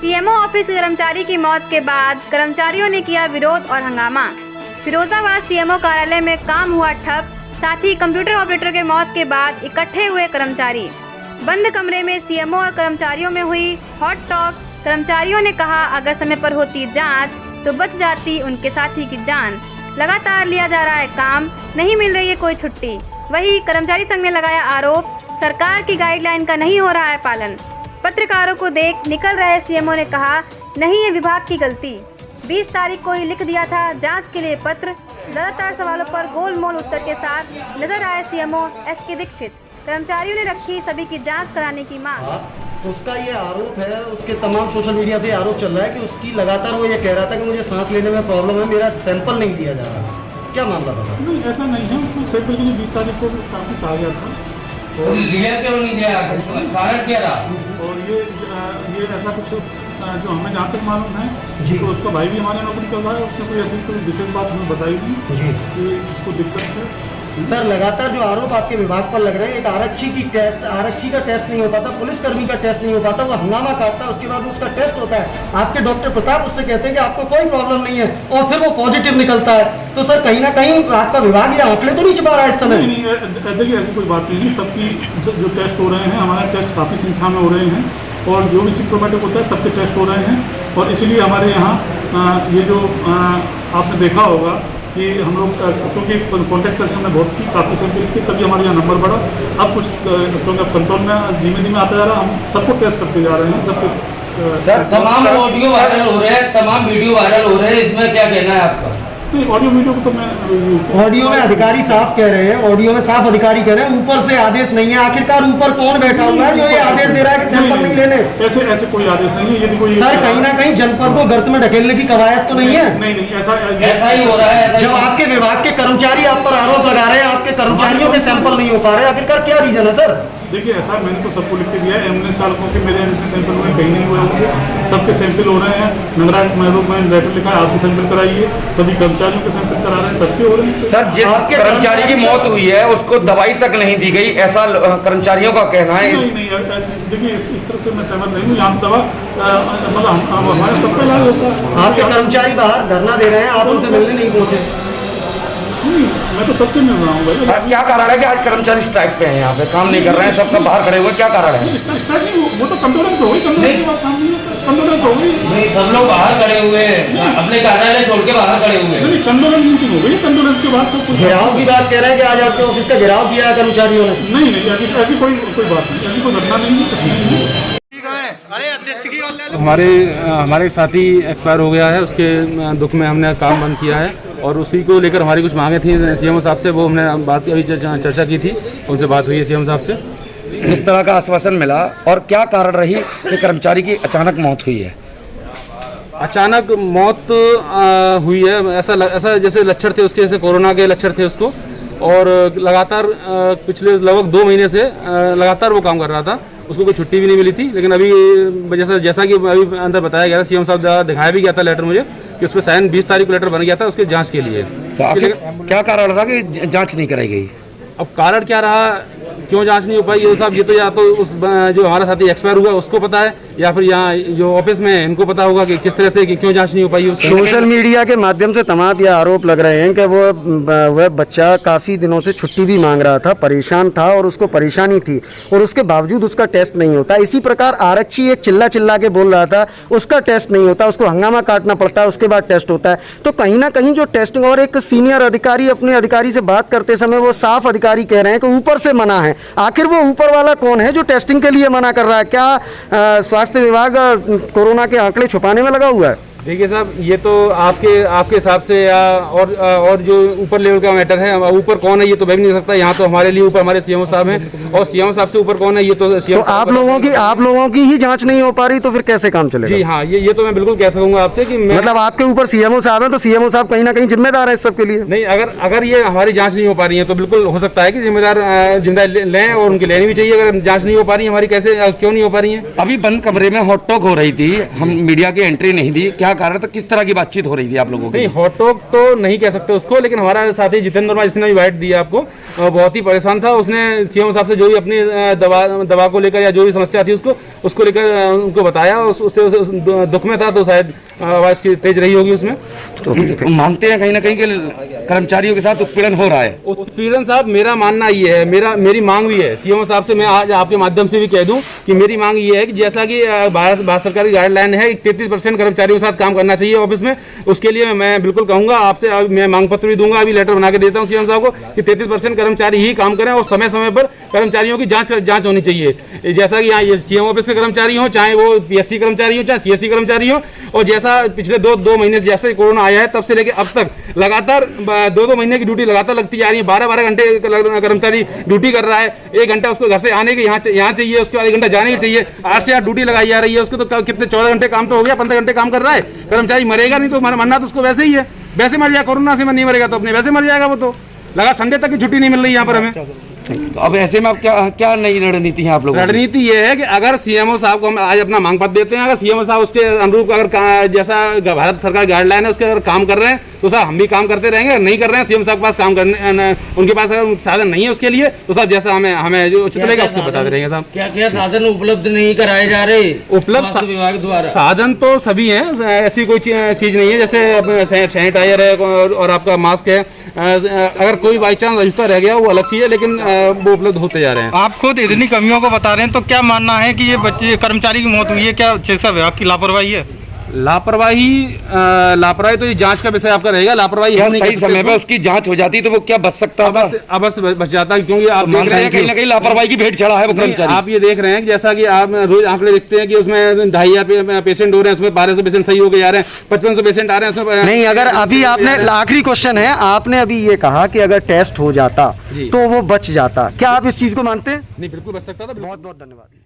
CMO office के कर्मचारी की मौत के बाद कर्मचारियों ने किया विरोध और हंगामा। फिरोजाबाद सीएमओ कार्यालय में काम हुआ ठप। साथ ही कंप्यूटर ऑपरेटर के मौत के बाद इकट्ठे हुए कर्मचारी। बंद कमरे में सीएमओ और कर्मचारियों में हुई हॉट टॉक। कर्मचारियों ने कहा अगर समय पर होती जांच तो बच जाती उनके साथी की जान। लगातार लिया जा रहा है काम, नहीं मिल रही है कोई छुट्टी। वहीं कर्मचारी संघ ने लगाया आरोप सरकार की गाइडलाइन का नहीं हो रहा है पालन। पत्रकारों को देख निकल रहे सीएमओ ने कहा नहीं ये विभाग की गलती। 20 तारीख को ही लिख दिया था जांच के लिए पत्र। ज्यादातर सवालों पर गोलमोल उत्तर के साथ नजर आए सीएमओ एसके दीक्षित। कर्मचारियों ने रखी सभी की जांच कराने की मांग। उसका ये आरोप है, उसके तमाम सोशल मीडिया से आरोप चल रहा है कि उसकी लगातार वो ये कह रहा था कि मुझे सांस लेने में प्रॉब्लम है, मेरा सैंपल नहीं दिया जा रहा। क्या मामला था सर? नहीं ऐसा नहीं है, उसको सैंपल के लिए 20 तारीख को काफी कहा गया था और लिया क्यों नहीं दिया, कारण क्या रहा? और ये ऐसा कुछ जो हमें जहाँ तक मालूम है जी, तो उसका भाई भी हमारे नौकरी कर रहा है। उसने कोई ऐसी कोई विशेष बात हमें बताई नहीं जी कि उसको दिक्कत है। सर, लगातार जो आरोप आपके विभाग पर लग रहे हैं, एक आरक्षी का टेस्ट नहीं हो पाता, पुलिसकर्मी का टेस्ट नहीं हो पाता, वो हंगामा काटता है, उसके बाद उसका टेस्ट होता है। आपके डॉक्टर प्रताप उससे कहते हैं कि आपको कोई प्रॉब्लम नहीं है और फिर वो पॉजिटिव निकलता है। तो सर कहीं ना कहीं आपका विभाग ये आंकड़े तो नहीं छिपा रहा है इस समय? नहीं, देखिए ऐसी कोई बात नहीं है। सबकी जो टेस्ट हो रहे हैं, हमारे टेस्ट काफ़ी संख्या में हो रहे हैं और जो भी सिम्प्टोमेटिक होता है सबके टेस्ट हो रहे हैं। और इसीलिए हमारे यहाँ ये जो आपने देखा होगा कि हम लोग क्योंकि कॉन्टैक्ट पर्सन हमने बहुत की काफ़ी सैंपल की, तभी हमारे यहाँ नंबर बढ़ा। अब कुछ क्योंकि कंट्रोल में धीमे धीमे आता जा रहा है, हम सबको टेस्ट करते जा रहे हैं सबके। सर तमाम ऑडियो वायरल हो रहे हैं, तमाम वीडियो वायरल हो रहे हैं, इसमें क्या कहना है आपका? नहीं, ऑडियो वीडियो को तो मैं ऑडियो में अधिकारी साफ कह रहे हैं, ऑडियो में साफ अधिकारी कह रहे हैं ऊपर से आदेश नहीं है। आखिरकार ऊपर कौन बैठा हुआ है जो ये आदेश दे रहा है कि सैंपल नहीं लेने? ऐसे कोई आदेश नहीं है। यदि कोई सर कहीं ना कहीं जनपद को गर्त में ढकेलने की कवायद तो नहीं है? नहीं ऐसा ही हो रहा है। जब आपके विभाग के कर्मचारी आप पर आरोप लगा रहे हैं, आपके कर्मचारियों के सैंपल नहीं हो पा रहे, आखिरकार क्या रीजन है सर? देखिए ऐसा मैंने तो सबको लिख के दिया है। एम्बुलेंस चालकों के मेरे जितने सैंपल हुए कहीं नहीं हुए होंगे, सबके सैंपल हो रहे हैं। नगराज महबूब में लेटर लिखा है आपके सैंपल कराइए, सभी कर्मचारियों के सैंपल करा रहे हैं, सबके हो रहे हैं। सर जिस कर्मचारी की मौत हुई है उसको दवाई तक नहीं दी गई, ऐसा कर्मचारियों का कहना है। नहीं देखिए इस तरह से मैं सहमत नहीं हूँ। यहाँ दवा मतलब हमारे सबका इलाज होता है। आपके कर्मचारी बाहर धरना दे रहे हैं, आप उनसे मिलने नहीं पहुंचे? मैं तो सबसे मिल रहा हूँ भाई। क्या कारण है कि आज कर्मचारी स्ट्राइक पे हैं, यहाँ पे काम नहीं कर रहे हैं, सबका बाहर खड़े हुए, क्या कारण है? स्ट्राइक नहीं, वो तो कंट्रोलेंस हो गई, कंट्रोलेंस की बात काम नहीं है, कंट्रोलेंस हो गई। नहीं, सब लोग बाहर खड़े हुए हैं, अपने कार्यालय छोड़ के बाहर खड़े हुए हैं। नहीं, कंट्रोलेंस मीटिंग हो गई, कंट्रोलेंस के बाद सब कुछ। घेराव की बात कह रहे हैं कि आज आपके ऑफिस का घेराव किया है कर्मचारियों ने? नहीं ऐसी कोई बात नहीं, ऐसी कोई घटना नहीं है। हमारे साथी एक्सपायर हो गया है, उसके दुख में हमने काम बंद किया है और उसी को लेकर हमारी कुछ मांगे थी सीएम साहब से, वो हमने बात अभी चर्चा की थी, उनसे बात हुई है सीएम साहब से। इस तरह का आश्वासन मिला और क्या कारण रही कि कर्मचारी की अचानक मौत हुई है? अचानक मौत हुई है, ऐसा जैसे लक्षण थे उसके, जैसे कोरोना के लक्षण थे उसको, और लगातार पिछले लगभग 2 महीने से लगातार वो काम कर रहा था, उसको कोई छुट्टी भी नहीं मिली थी। लेकिन अभी जैसा कि अभी अंदर बताया गया था, सीएम साहब द्वारा दिखाया भी गया था लेटर मुझे कि उस पर साइन 20 तारीख को लेटर बन गया था उसके जांच के लिए। तो आखिर क्या कारण रहा कि जांच नहीं कराई गई? अब कारण क्या रहा, क्यों जांच नहीं हो पाई ये साहब, ये तो या तो उस जो हमारा साथी एक्सपायर हुआ उसको पता है, या फिर यहाँ जो ऑफिस में है इनको पता होगा कि किस तरह से कि क्यों जांच नहीं हो पाई। सोशल मीडिया के माध्यम से तमाम ये आरोप लग रहे हैं कि वह बच्चा काफ़ी दिनों से छुट्टी भी मांग रहा था, परेशान था और उसको परेशानी थी और उसके बावजूद उसका टेस्ट नहीं होता। इसी प्रकार आरक्षी एक चिल्ला के बोल रहा था उसका टेस्ट नहीं होता, उसको हंगामा काटना पड़ता है, उसके बाद टेस्ट होता है। तो कहीं ना कहीं जो टेस्टिंग, और एक सीनियर अधिकारी अपने अधिकारी से बात करते समय वो साफ अधिकारी कह रहे हैं कि ऊपर से मना है। आखिर वो ऊपर वाला कौन है जो टेस्टिंग के लिए मना कर रहा है? क्या स्वास्थ्य विभाग कोरोना के आंकड़े छुपाने में लगा हुआ है? देखिए साहब, ये तो आपके हिसाब से या और जो ऊपर लेवल का मैटर है, ऊपर कौन है ये तो मैं भी नहीं सकता। यहाँ तो हमारे लिए ऊपर हमारे सीएमओ साहब हैं और सीएमओ साहब से ऊपर कौन है ये तो सीएम। तो आप लोगों की ही जांच नहीं हो पा रही तो फिर कैसे काम चलेगा? जी हाँ, ये तो मैं बिल्कुल कह सकूंगा आपसे कि मतलब आपके ऊपर सीएमओ साहब हैं तो सीएमओ साहब कहीं ना कहीं जिम्मेदार है इस सब के लिए? नहीं, अगर ये हमारी जांच नहीं हो पा रही है तो बिल्कुल हो सकता है कि जिम्मेदारी लें और उनकी लेनी भी चाहिए। अगर जांच नहीं हो पा रही है हमारी, कैसे क्यों नहीं हो पा रही है? अभी बंद कमरे में हॉट टॉक हो रही थी, हम मीडिया की एंट्री नहीं दी, क्या क्या कारण था, किस तरह की बातचीत हो रही थी आप लोगों की? नहीं, हॉटॉक तो नहीं कह सकते उसको, लेकिन हमारा साथी जितेंद्र वर्मा जिसने भी बाइट दिया आपको, बहुत ही परेशान था। उसने सीएम साहब से जो भी अपनी दवा को लेकर या जो भी समस्या थी उसको लेकर उनको बताया, उससे दुख में था तो शायद आवाज की तेज रही होगी उसमें। तो मानते हैं कहीं ना कहीं कि कर्मचारियों के साथ उत्पीड़न हो रहा है? उत्पीड़न साहब, मेरा मानना ये है, मेरी मांग भी है सीएम साहब से, मैं आज आपके माध्यम से भी कह दूं कि मेरी मांग ये है कि जैसा कि भारत सरकार की गाइडलाइन है 33% कर्मचारियों के साथ काम करना चाहिए ऑफिस में, उसके लिए मैं बिल्कुल कहूंगा आपसे, मैं मांग पत्र भी दूंगा, अभी लेटर बना के देता हूं सीएम साहब को कि 33% कर्मचारी ही काम करें और समय समय पर कर्मचारियों की जांच होनी चाहिए। जैसा कि यहाँ सीएम ऑफिस के कर्मचारी हो, चाहे वो पीएससी कर्मचारी हो, चाहे सीएससी कर्मचारी हो, और जैसा पिछले दो महीने से जैसे कोरोना आया है तब से लेकर अब तक लगातार 2 महीने की ड्यूटी लगातार लगती जा रही है। 12-12 घंटे कर्मचारी ड्यूटी कर रहा है। 1 घंटा उसको घर से आने के यहाँ चाहिए, उसके बाद 1 घंटा जाने के चाहिए। 8 से 8 ड्यूटी लगाई जा रही है उसको, तो कितने 14 घंटे काम तो हो गया, 15 घंटे काम कर रहा है। कर्मचारी मरेगा नहीं तो मरना तो उसको वैसे ही है, वैसे मर जाएगा। कोरोना से नहीं मरेगा तो अपने वैसे मर जाएगा वो तो। लगा संडे तक की छुट्टी नहीं मिल रही यहाँ पर हमें। तो अब ऐसे में आप क्या नई रणनीति है आप लोगों की? रणनीति ये है कि अगर सीएमओ साहब को हम आज अपना मांग पत्र देते हैं, अगर सीएमओ साहब उसके अनुरूप अगर जैसा भारत सरकार गाइडलाइन है उसके अगर काम कर रहे हैं तो साहब हम भी काम करते रहेंगे। नहीं कर रहे हैं, सीएम साहब के पास काम करने उनके पास अगर साधन नहीं है उसके लिए तो साहब जैसा हमें जो उचित लगेगा उसको बताते रहेंगे साहब। क्या साधन उपलब्ध नहीं कराए जा रहे? उपलब्ध विभाग द्वारा साधन तो सभी हैं, ऐसी कोई चीज नहीं है। जैसे सैनिटाइजर है और आपका मास्क है, अगर कोई बाई चांस अछूता रह गया वो अलग चीज है, लेकिन वो उपलब्ध होते जा रहे हैं। आप खुद इतनी कमियों को बता रहे हैं, तो क्या मानना है कि ये बच्चे कर्मचारी की मौत हुई है, क्या चिकित्सा विभाग की लापरवाही है? लापरवाही तो ये जांच का विषय आपका रहेगा। लापरवाही क्या सही समय पर उसकी जांच हो जाती तो वो क्या बच सकता था? अवश्य बच जाता, क्योंकि आप मान रहे हैं कहीं ना कहीं लापरवाही की भेंट चढ़ा है वो कर्मचारी। आप ये देख रहे हैं कि जैसा कि आप रोज आंकड़े देखते हैं कि उसमें 2500 पेशेंट हो रहे हैं, उसमें 1200 पेशेंट सही हो गए जा रहे हैं, 5500 पेशेंट आ रहे हैं उसमें। नहीं, अगर अभी आपने आखिरी क्वेश्चन है, आपने अभी ये कहा कि अगर टेस्ट हो जाता तो वो बच जाता, क्या आप इस चीज को मानते हैं? नहीं, बिल्कुल बच सकता था। बहुत बहुत धन्यवाद।